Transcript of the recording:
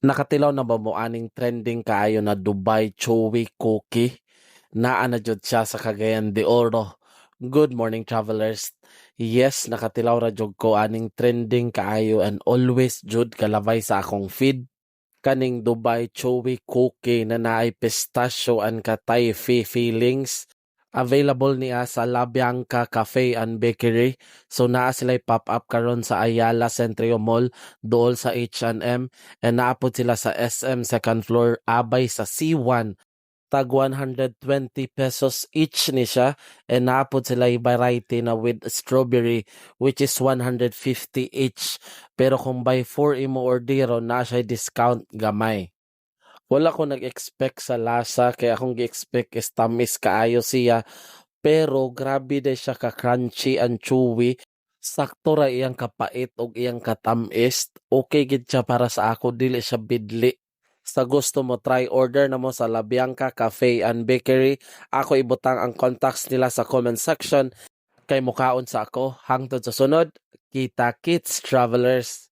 Nakatilaw na ba mo aning trending kaayo na Dubai Chewy Cookie? Naa na jud siya sa Cagayan de Oro. Good morning, travelers. Yes, nakatilaw ra jud ko aning trending kaayo and always jud kalabay sa akong feed. Kaning Dubai Chewy Cookie na naay pistachio and katay feelings. Available niya sa La Bianca Cafe and Bakery. So naa sila'y pop-up karon sa Ayala Centrio Mall, dool sa H&M, and naapod sila sa SM second floor, abay sa C1. Tag 120 pesos each ni siya, and naapod sila variety na with strawberry which is 150 each. Pero kung by 4 imo ordero na siya discount gamay. Wala ko nag-expect sa lasa, kaya akong gi-expect is tamis kaayo siya. Pero grabe de siya ka-crunchy and chewy. Sakto ra iyang kapait o iyang katamis. Okay gid siya para sa ako, dili siya bidli. Sa gusto mo, try order na mo sa La Bianca Cafe and Bakery. Ako ibutang ang contacts nila sa comment section. Kay mukaon sa ako. Hangtod sa sunod, kita kits travelers.